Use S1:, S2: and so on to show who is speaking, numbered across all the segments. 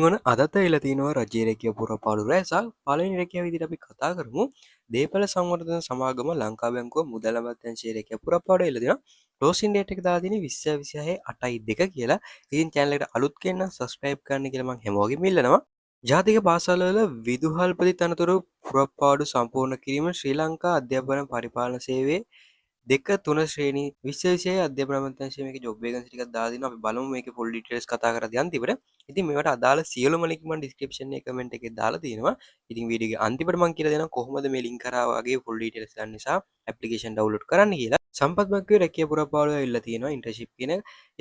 S1: ඉතින් ඔන්න අදත් ඇවිල්ලා තිනවා රජයේ රැකියාව පුරපාඩු රැසක්. පළවෙනි රැකියාව විදිහට අපි කතා කරමු. දේපළ සංවර්ධන සමාගම ලංකා බැංකුව මුදල් අමාත්‍යාංශයේ රැකියාව පුරපාඩු ඇවිල්ලා තිනවා. ක්ලෝසින් ડેට් එක දාලා තියෙන්නේ 2026 8යි 2 කියලා. ඉතින් channel එකට අලුත් කෙනෙක් නම් subscribe කරන්න කියලා මම හැමෝගෙම ඉල්ලනවා. ජාතික පාසල්වල විදුහල්පති තනතුරු පුරපාඩු සම්පූර්ණ කිරීම ශ්‍රී ලංකා අධ්‍යාපන පරිපාලන සේවයේ 2 3 ශ්‍රේණි 2026 අධ්‍යාපන අමාත්‍යාංශයේ මේකේ ජොබ් වේකන්සි ටිකක් දාලා තිනවා. අපි බලමු මේකේ full details කතා කරලා අන්තිමට. ඉතින් මේවට අදාළ සියලුම ලින්ක් මම description එකේ comment එකේ දාලා තියෙනවා. ඉතින් වීඩියෝ එකේ අන්තිමට මම කියලා දෙනවා කොහොමද මේ ලින්ක් කරා වගේ full details ගන්න නිසා application download කරන්න කියලා. සම්පත් බැංකුවේ රැකියාව පුරපාඩුව ඇවිල්ලා තියෙනවා internship කියන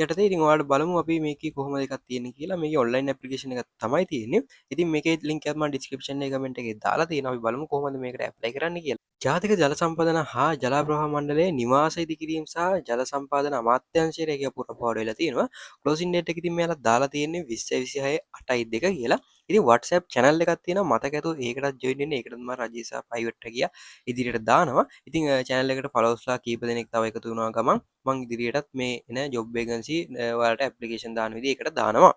S1: යටතේ. ඉතින් ඔයාලට බලමු අපි මේකේ කොහොමද එකක් තියෙන්නේ කියලා. මේකේ online application එකක් තමයි තියෙන්නේ. ඉතින් මේකේ link එක මම description එකේ comment එකේ දාලා තියෙනවා. අපි බලමු කොහොමද මේකට apply කරන්න කියලා. ජාතික ජල සම්පදන හා ජල ප්‍රවාහ මණ්ඩලයේ නිවාස ඉදිකිරීම සහ ජල සම්පාදන අමාත්‍යාංශයේ රැකියාව පුරපාඩු වෙලා තියෙනවා. ක්ලෝසින් ඩේට් එක ඉතින් මෙයාලා දාලා තියෙන්නේ 2026 8යි 2 කියලා. ඉතින් WhatsApp channel එකක් තියෙනවා මතක ඇතුව ඒකටත් join වෙන්න. ඒකටත් මම රජී සහ private රැකියා ඉදිරියට දානවා. ඉතින් channel එකට followers ලා කීප දෙනෙක් තව එකතු වුණා ගමන් මම ඉදිරියටත් මේ එන job vacancy ඔයාලට application දාන විදිහ ඒකට දානවා.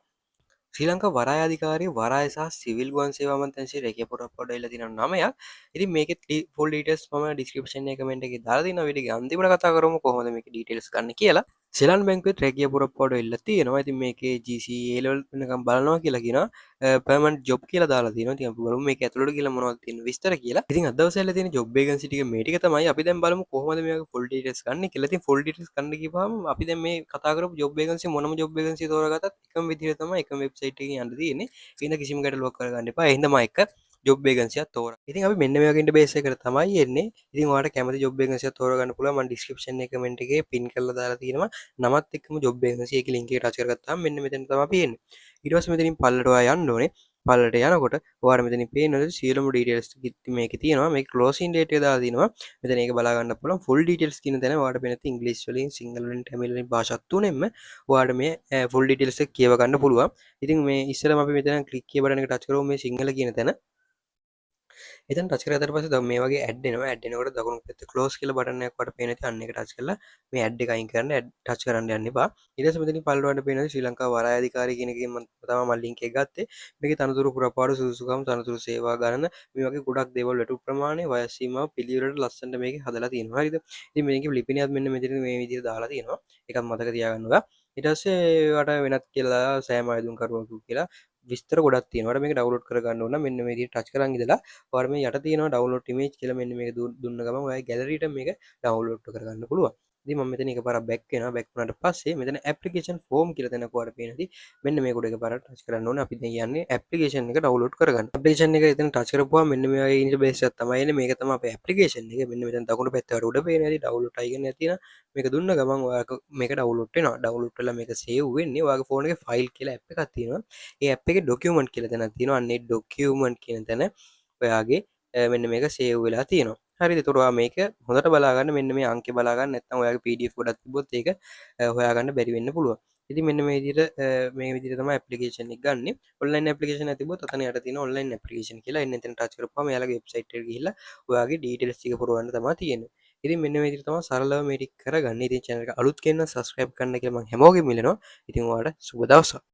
S1: ශ්‍රී ලංකා වරාය අධිකාරිය වරාය සහ සිවිල් ගුවන් සේවා අමාත්‍යාංශයේ රැකියාව පුරපාඩු ඇවිල්ලා තියෙනවා 9ක්. ඉතින් මේකේ full details මම description එකේ comment එකේ දාලා තියෙනවා. වීඩියෝ එකේ අන්තිමට කතා කරමු කොහොමද මේකේ details ගන්න කියලා. සෙලන් බැංකුවේ රැකියාව පුරපාඩු ඇවිල්ලා තියෙනවා. ඉතින් මේකේ GCA level වෙනකම් බලනවා කියලා කියනවා. permanent job කියලා දාලා තියෙනවා. ඉතින් අපි බලමු මේක ඇතුළට ගිහලා මොනවද තියෙන විස්තර කියලා. ඉතින් අද දවසේ ඇවිල්ලා තියෙන job vacancy ටික මේ ටික තමයි. අපි දැන් බලමු කොහොමද මේක full details ගන්න කියලා. ඉතින් full details ගන්න ගිහම අපි දැන් මේ කතා කරපු job vacancy මොනම job vacancy තෝරාගත්තත් එකම විදිහට තමයි එකම website එකකින් යන්න තියෙන්නේ. ඒකින්ද කිසිම ගැටලුවක් කරගන්න එපා. ඒ හින්දා මම එක ජොබ් vacancy එකක් තෝරා. ඉතින් අපි මෙන්න මේ වගේ ඉන්ටර්ෆේස් එකකට තමයි එන්නේ. ඉතින් ඔයාලට කැමති ජොබ් vacancy එකක් තෝරගන්න පුළුවන්. මම description එකේ comment එකේ pin කරලා දාලා තියෙනවා. නමත් එක්කම ජොබ් vacancy එකේ link එක touch කරගත්තාම මෙන්න මෙතන තමයි අපි එන්නේ. ඊට පස්සේ මෙතනින් පල්ලට ඔයා යන්න ඕනේ. පල්ලට යනකොට ඔයාලා මෙතනින් පේනවලු සියලුම details මේකේ තියෙනවා. මේක closing date එක දාලා තියෙනවා. මෙතන ඒක බලා ගන්න පුළුවන්. full details කියන තැන ඔයාලට පේන තියෙන ඉංග්‍රීසි වලින් සිංහල වලින් තමිල් වලින් භාෂා තුනෙන්ම ඔයාලට මේ full details එක කියව ගන්න පුළුවන්. ඉතින් මේ ඉස්සෙල්ලාම අපි මෙතන click කිය බටන් එක touch කරමු මේ සිංහල කියන තැන. එතන ටච් කරාට පස්සේ දැන් මේ වගේ ඇඩ් එනවා. ඇඩ් එනකොට දකුණු පැත්තේ ක්ලෝස් කියලා බටන් එකක් වට පේන ඉතින් අන්න එක ටච් කරලා මේ ඇඩ් එක අයින් කරන්න ටච් කරන්න යන්න එපා. ඊට පස්සේ මෙතනින් පල්ලට වඩ පේනවා ශ්‍රී ලංකා වරාය අධිකාරිය කියන එකෙන් මම තමයි ලින්ක් එක ගත්තේ. මේකේ තනතුරු පුරපාඩු සුදුසුකම් තනතුරු සේවා ගණන මේ වගේ ගොඩක් දේවල් වැටු ප්‍රමාණය වයස් සීමාව පිළිවෙලට ලස්සනට මේකේ හදලා තියෙනවා. හරිද? ඉතින් මේකේ ලිපිණියත් මෙන්න මෙතන මේ විදිහට දාලා තියෙනවා. ඒකත් මතක තියාගන්නවා. ඊට පස්සේ වට වෙනත් කියලා සෑම ආයුධම් කරුවකු කියලා විස්තර ගොඩක් තියෙනවා. මේක ඩවුන්ලෝඩ් කරගන්න ඕන. මෙන්න මේ විදිහට ටච් කරන් ඉඳලා ඔයාලා මේ යට තියෙනවා ඩවුන්ලෝඩ් ඉමේජ් කියලා. මෙන්න මේක දුන්න ගමන් ඔයාගේ ගැලරියට මේක ඩවුන්ලෝඩ් කරගන්න පුළුවන්. ඉතින් මම මෙතන එකපාරක් බැක් වෙනවා. බැක් වුණාට පස්සේ මෙතන ඇප්ලිකේෂන් ෆෝම් කියලා තැනක ඔයාලට පේනදී මෙන්න මේක උඩ එකපාරක් ටච් කරන්න ඕනේ. අපි දැන් යන්නේ ඇප්ලිකේෂන් එක ඩවුන්ලෝඩ් කරගන්න. ඇප්ලිකේෂන් එක එතන ටච් කරපුවාම මෙන්න මේ වගේ ඉන්ටර්ෆේස් එකක් තමයි එන්නේ. මේක තමයි අපේ ඇප්ලිකේෂන් එක. මෙන්න මෙතන දකුණු පැත්තේ උඩ පේන හැටි ඩවුන්ලෝඩ් අයිකන් එක තියෙනවා. මේක දුන්න ගමන් ඔයාලට මේක ඩවුන්ලෝඩ් වෙනවා. ඩවුන්ලෝඩ් වෙලා මේක සේව් වෙන්නේ ඔයාගේ ෆෝන් එකේ ෆයිල් කියලා ඇප් එකක් තියෙනවා. ඒ ඇප් එකේ ඩොකියුමන්ට් කියලා තැනක් තියෙනවා. අන්න ඒ ඩොකියුමන්ට් කියන තැන ඔයාගේ මෙන්න මේක සේව් වෙලා තියෙනවා. හරිද? ඒතකොට ඔයා මේක හොඳට බලා ගන්න. මෙන්න මේ අංකේ බලා ගන්න. නැත්නම් ඔයාගේ PDF ගොඩක් තිබ්බොත් ඒක හොයාගන්න බැරි වෙන්න පුළුවන්. ඉතින් මෙන්න මේ විදිහට තමයි ඇප්ලිකේෂන් එක ගන්නෙ. ඔන්ලයින් ඇප්ලිකේෂන් එකක් තිබ්බොත් අතන යට තියෙන ඔන්ලයින් ඇප්ලිකේෂන් කියලා එන්න එතන ටච් කරපුවාම එයාලගේ වෙබ්සයිට් එකට ගිහිල්ලා ඔයාගේ ඩීටේල්ස් ටික පුරවන්න තමයි තියෙන්නේ. ඉතින් මෙන්න මේ විදිහට තමයි සරලව මේ ටික කරගන්නේ. ඉතින් channel එක අලුත් කෙනෙක් නම් subscribe කරන්න කියලා මම හැමෝගෙම ඉල්ලනවා. ඉතින් ඔයාලට සුබ දවසක්.